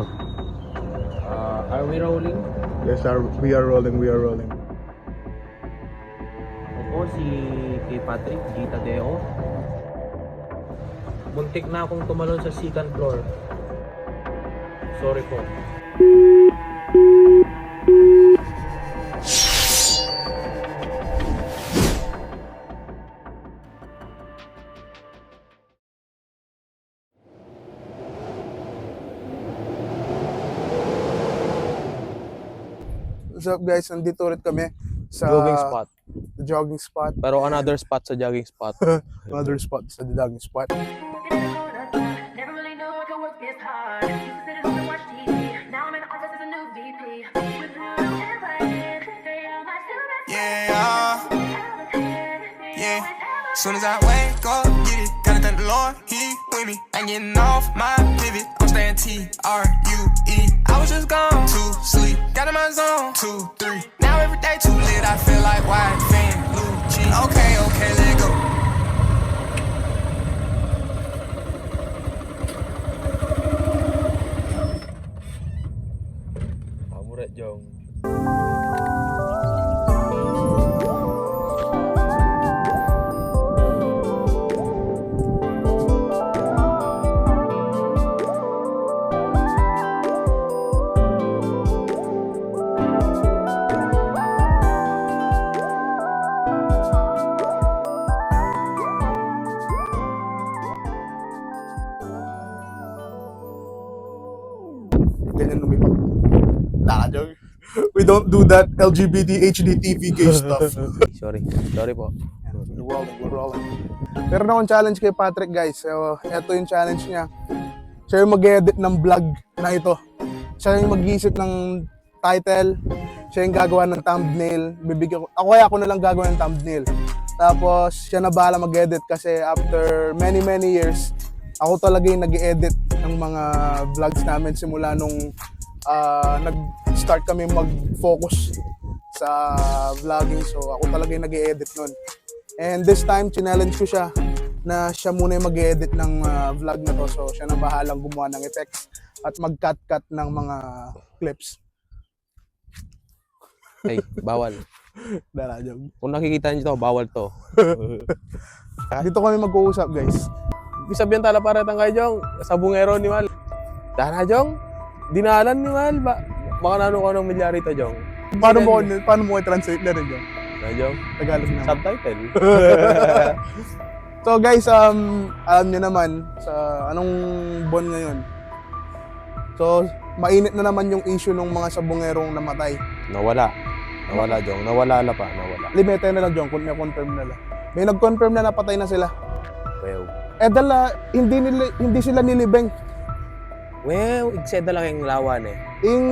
camera. Are we rolling? Yes, we are rolling, we are rolling. Ako si kay Patrick Gita Deo. Muntik na akong tumalon sa second floor. Sorry po. What's up guys, nandito ulit kami sa Jogging spot. jogging spot. Pero another spot sa jogging spot. Another spot sa jogging spot. Never really knew I could work this hard. Used to sit at home and watch TV. Now I'm in the office as a new VP. With Bruno and Ryan, they are my students. Yeah. Soon as I wake up, get it. Gotta thank the Lord, He with me. Ain't getting off my pivot. I'm staying TRUE. I was just gone to sleep. Got in my zone 2, 3. Now every day too lit. I feel like white fan, blue cheese. Okay, let go. Pamurat Jong. Ganyan lumipad. Nakajog. We don't do that LGBT HDTV gay stuff. Sorry po. We're rolling. Meron akong challenge kay Patrick guys. So, ito yung challenge niya. Siya yung mag-edit ng vlog na ito. Siya yung mag-isip ng title. Siya yung gagawa ng thumbnail. Ako na lang gagawa ng thumbnail. Tapos, siya na bahala mag-edit kasi after many years, ako talaga yung nag-edit ng mga vlogs namin simula nung nag-start kami mag-focus sa vlogging. So, ako talaga yung nag-edit nun. And this time, challenge ko siya na siya muna yung mag-edit ng vlog na to. So, siya na bahalang gumawa ng effects at mag-cut ng mga clips. Hey, bawal. Darajog. Kung nakikita niyo to, bawal to. Dito kami mag-uusap, guys. Ibig sabihin tala para tang kay Jong, sa bungero ni Mal. Dana Jong, dinalan ni Mal. Baka nano ko ng milyarito Jong. Paano mo i-translate na rin yun? Na Jong? Tagalog naman. Subtitle. So guys, alam niyo naman sa anong buwan ngayon. So, mainit na naman yung issue ng mga sabongerong namatay. Nawala Jong. Nawala. Limete na lang, John, kung confirm na lang. May nag-confirm na napatay na sila. Well, Hindi sila nilibeng. igseda lang yung lawan eh. Yung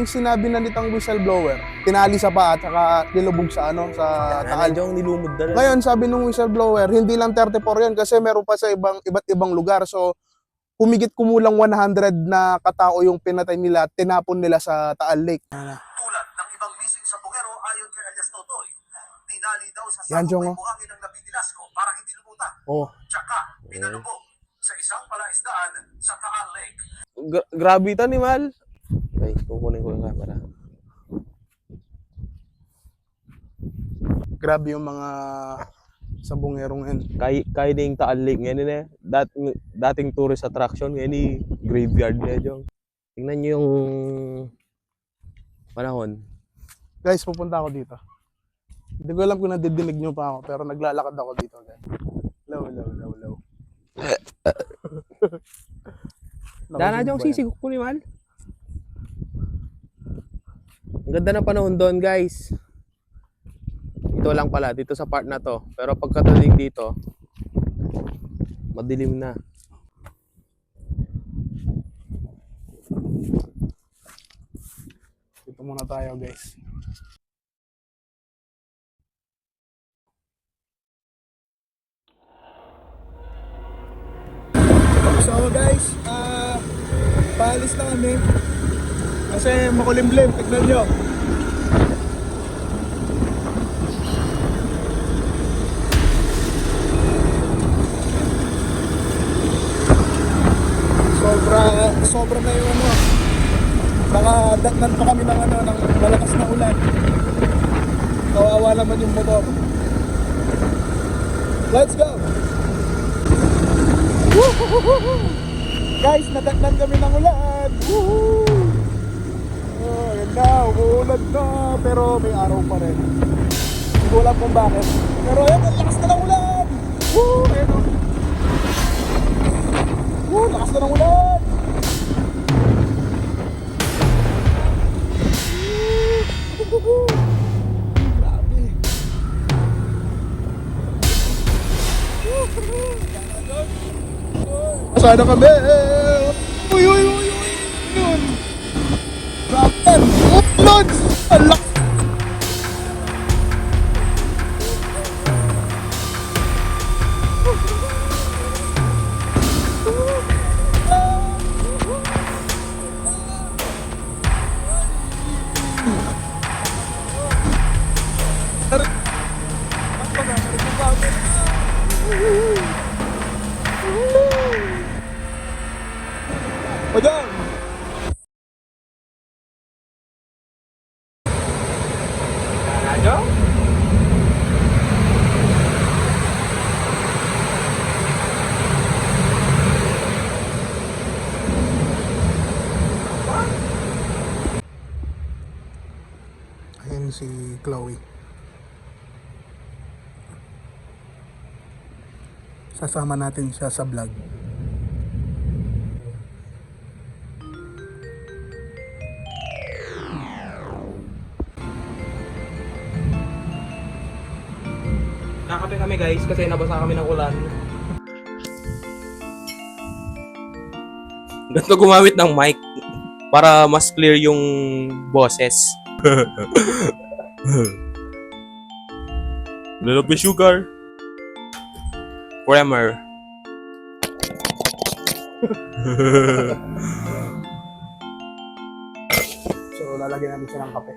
sinabi na nitang whistleblower, tinali sa paa at saka nilubog sa sa Dana taal. Jong, nilumod na. Ngayon, sabi nung whistleblower, hindi lang 34 yan kasi meron pa sa iba't ibang lugar. So, humigit kumulang 100 na katao yung pinatay nila, tinapon nila sa Taal Lake. Tulad ng ibang missing sa Bungero ayon kay alias Totoy. Tinali daw sa Yan, sakong Jong, may oh. buhangin ng Nabidilasco para hindi lumutan. Oh, Tsaka, pinalubog sa isang palaisdaan sa Taal Lake. Grabe ito ni Mal. Okay, kukunin ko yung camera. grabe yung mga sabongerong yan. Kaya na yung Taal Lake ngayon eh. Dating tourist attraction ngayon eh. Graveyard na Jong. Tingnan nyo yung panahon. Guys, pupunta ako dito. Hindi ko alam kung nadidinig nyo pa ako, pero naglalakad ako dito, guys. Low. Dana Jong, sisigok ko ni Mal. Ang ganda ng panahon doon, guys. Ito lang pala, dito sa part na to. Pero pagkatalig dito, madilim na. Dito muna tayo, guys. So guys, paalis na kami kasi makulimlim, tignan nyo. Sobra na yung Nakadatnan pa kami ng ng malakas na ulan. Kawawa naman yung motor. Let's go! Woo-hoo-hoo-hoo! Guys, nadatnan kami ng ulan. Woohoo! Oh, ayan na, umuulan na. Pero may araw pa rin. Hindi ko alam kung bakit. Pero ayan, ang lakas na ng ulan. Woo! Ayan o. Woo! Lakas na ng ulan. Woo! Grabe. Sana kami. Uy, uy, uy, uy. Yun. Grabe. Ulan. Alak. Padang. Ayan si Chloe. Sasama natin siya sa vlog. Nakape kami guys kasi nabasa kami ng ulan. Ganito gumamit ng mic para mas clear yung boses. Little bit sugar. Grammar. So lalagyan natin siya ng kape.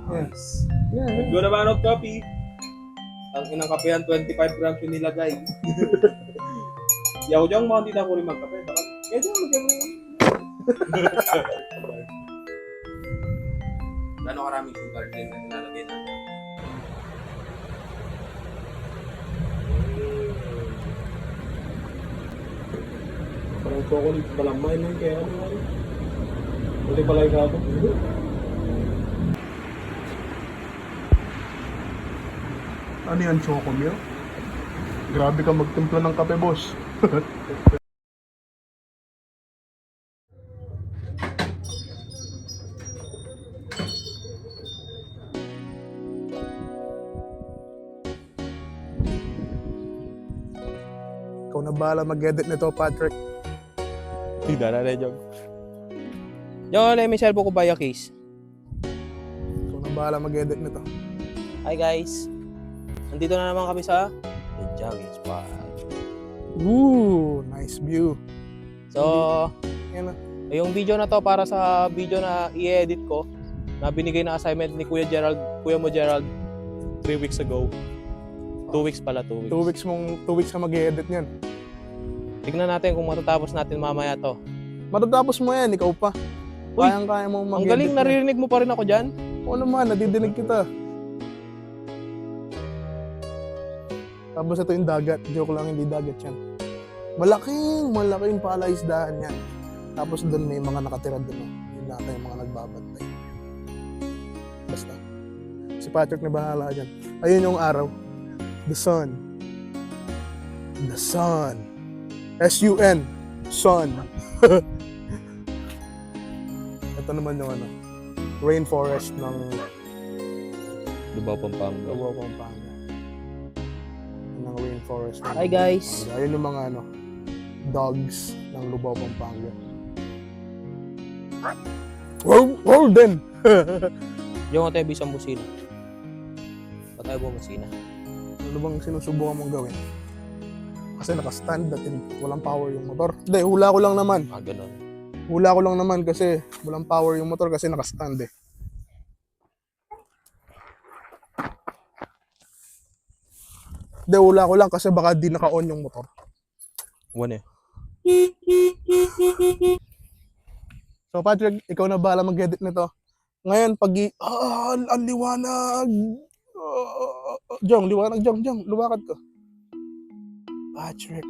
Yes. Yeah. Good amount of coffee. Ang inang kape yan, 25 grams yung nilagay. Yaw dyan, mga hindi na ko rin magkape. Kaya dyan, magkape mo. Gano'ng karaming sugar din na nilalagay natin? Parang chocolate balamay na yun, kaya ano nga rin. Pwede pala yung kapag. Ano yan, Chocomil? Grabe ka magtimpla ng kape, boss. Ikaw na bahala mag-edit nito, Patrick. Tidak na rin, Jong. Jong, may cellphone ko ba yung case? Ikaw na bahala mag-edit nito. Hi guys. Nandito na naman kami sa The Jogging Spot. Ooh, nice view. So, Yan na. yung video na to para sa video na i-edit ko na binigay na assignment ni Kuya mo Gerald 3 weeks ago. 2 weeks pala, 2 weeks. 2 weeks ka mag-edit niyan. Tignan natin kung matatapos natin mamaya to. Matatapos mo yan, ikaw pa. Uy, Kayang-kaya mo mag-edit. Ang galing, yan. naririnig mo pa rin ako dyan. Oo naman, nadidinig kita. Tapos ito yung dagat. Joke lang, hindi dagat yan. Malaking palaisdaan yan. Tapos doon may mga nakatira doon. Yun nata yung mga nagbabantay. Basta. Si Patrick na bahala dyan. Ayun yung araw. The sun. The sun. S-U-N. Sun. Ito naman yung rainforest ng Lubao, Pampanga. Lubao, Pampanga. Ng rainforest. Ng Hi guys. Pampanga. Ayun yung mga dogs ng Lubao, Pampanga. Wow din! Yung tayo bisang busina. Ba't tayo bumasina? Ano bang sinusubukan mong gawin? Kasi naka-stand at walang power yung motor. Hindi, hula ko lang naman. Ganun. Hula ko lang naman kasi walang power yung motor kasi naka-stand eh. Deula ko lang kasi baka di naka-on yung motor. One eh. So Patrick, ikaw na bahala mag-edit nito. Ngayon, ang liwanag. Jong, liwanag, Jong, lumakad ka. Patrick,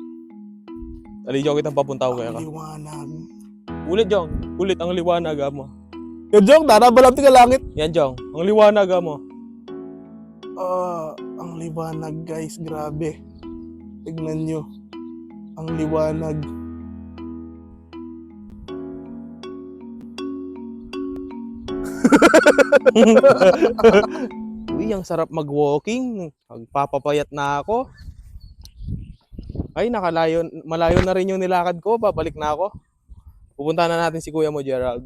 Alijaw kitang papunta ko ang kaya ka. liwanag. Ulit, Jong. Ulit ang liwanag mo. Yan, Jong, nanabalam ka langit. Yan, Jong. Ang liwanag mo. Ang liwanag, guys, grabe. Tignan nyo. Ang liwanag. Uy, ang sarap mag-walking. Magpapapayat na ako. Ay, malayo na rin yung nilakad ko. Babalik na ako. Pupunta na natin si kuya mo, Gerald.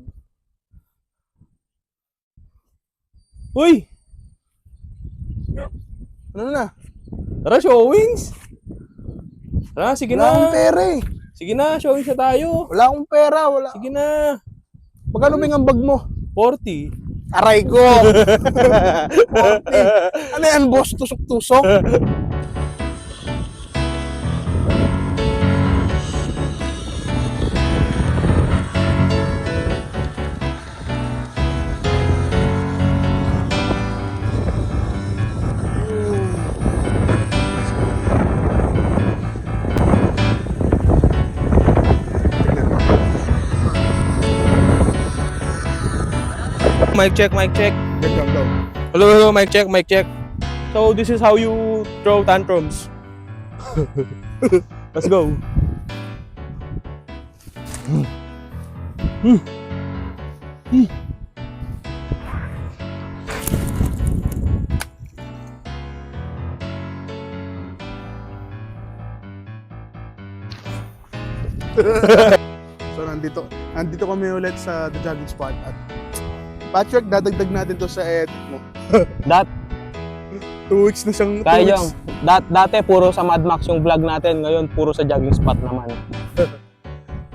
Uy! Ano na? Tara, showings! Tara, sige Wala akong na. pera eh. Sige na, showings na tayo. Wala akong pera. Wala. Sige na. Magkano ba yung bag mo? 40. Aray ko! 40. Ano yan, boss? Tusok-tusok? Mic check, mic check. Go. Hello, mic check, mic check. So, this is how you throw tantrums. Let's go. So, nandito kami ulit sa The Jogging Spot. At Patrick, dadagdag natin to sa edit mo. Dat, 2 weeks na siyang... kaya yung, dati puro sa Mad Max yung vlog natin, ngayon puro sa jogging spot naman.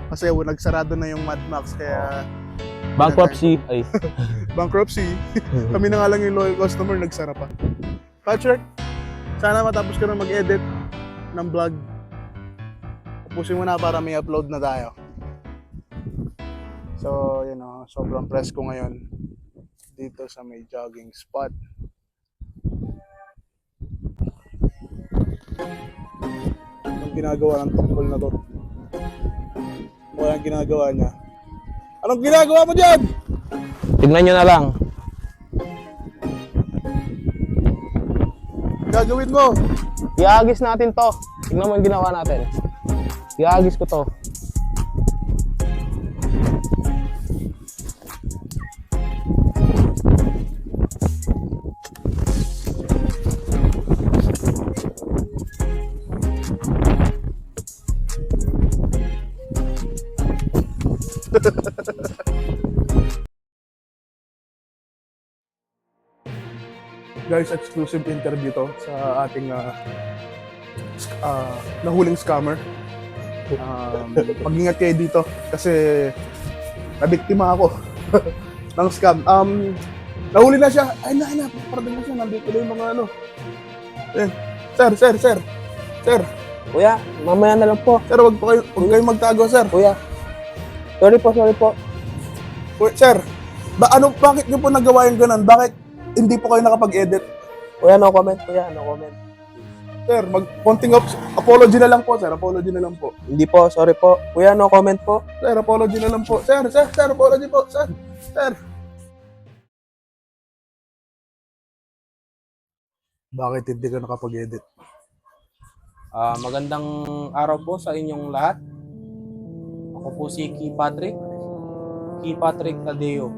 Kasi nagsarado na yung Mad Max, kaya... Bankruptcy, ay, Bankruptcy. Kami na nga lang yung loyal customer, nagsara pa. Patrick, sana matapos ka na mag-edit ng vlog. Tapusin mo na para may upload na tayo. So, sobrang press ko ngayon dito sa may jogging spot. Anong ginagawa ng tungkol na to? Walang ginagawa niya. Anong ginagawa mo dyan? tignan nyo na lang. Gagawin mo. Iagis natin to. Tignan mo yung ginawa natin. Iagis ko to. Guys, exclusive interview to sa ating nahuling scammer. Mag-ingat kayo dito kasi nabiktima ako ng scam. Nahuli na siya. Ay na, parating na siya. Nandito na yung mga ano. Eh, sir. Kuya, mamaya na lang po. Sir, huwag kayong magtago, sir. Kuya. Sorry po. Sir, bakit niyo po nagawa yung ganun? Bakit hindi po kayo nakapag-edit? Kuya, no comment. Kuya, no comment. Sir, konting apology na lang po, sir. Apology na lang po. Hindi po, sorry po. Kuya, no comment po. Sir, apology na lang po. Sir, apology po. Sir. Bakit hindi ka nakapag-edit? Magandang araw po sa inyong lahat. Ako po si Key Patrick Tadeo.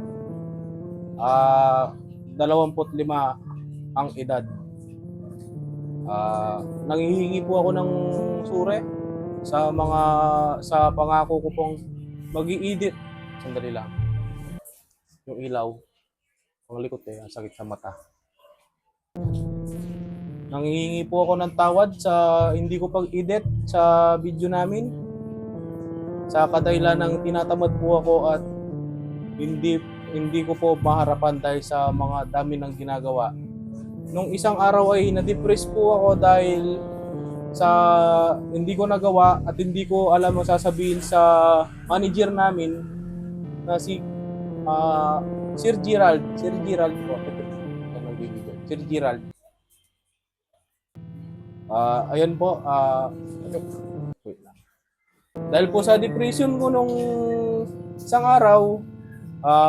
25 ang edad. Nanghihingi po ako ng sure sa pangako ko pong mag-i-edit. Sandali lang. Yung ilaw. Ang likot ang sakit sa mata. Nanghihingi po ako ng tawad sa hindi ko pag-edit sa video namin. Sa kadahilan ng tinatamad po ako at hindi ko po maharapan dahil sa mga dami ng ginagawa. nung isang araw ay na-depress po ako dahil sa hindi ko nagawa at hindi ko alam ang sasabihin sa manager namin na si Sir Gerald po. Sir Gerald. Ayan po, wait lang. Dahil po sa depression ko nung isang araw,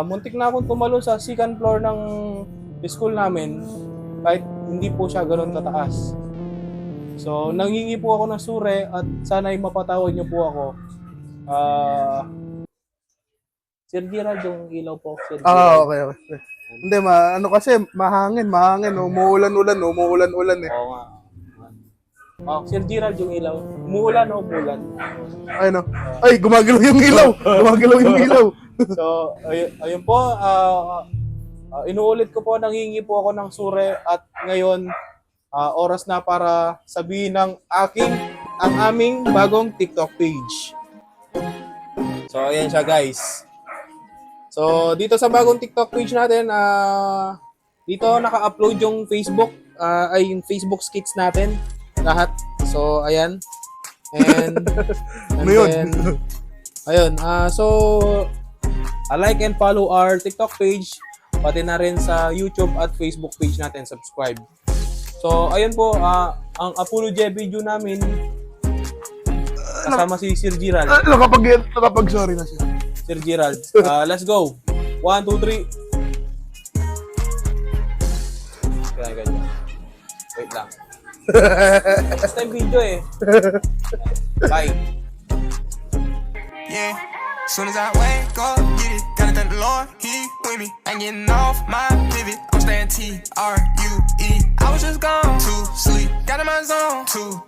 muntik na akong tumalon sa second floor ng school namin kahit hindi po siya ganoon kataas. So, nangingi po ako ng sure at sana'y mapatawad niyo po ako. Sir Gerald, yung ilaw po. Sir Gerald. Okay. Hindi, ano kasi, mahangin, umuulan-ulan eh. Oo nga. Sir Gerald, yung ilaw. Umuulan o umulan? Ay, no. Ay, gumagalaw yung ilaw. So, ayun po. Inuulit ko po, nangingi po ako ng sure at ngayon, oras na para sabihin ng ang aming bagong TikTok page. So, ayan siya guys. So, dito sa bagong TikTok page natin, dito naka-upload yung Facebook, yung Facebook skits natin. Lahat. So, ayan. And Ano yun? then, ayun. So, like and follow our TikTok page, pati na rin sa YouTube at Facebook page natin. Subscribe. So, ayun po, ang apology video namin kasama si Sir Gerald. Sorry na siya. Sir Gerald. Let's go. 1, 2, 3. Kaya ganyan. Wait lang. Next time video eh. Bye. Yeah. Soon as I wake up, get it. Gotta thank the Lord, He with me. Ain't getting off my pivot. I'm staying TRUE. I was just gone to sleep. Got in my zone. 2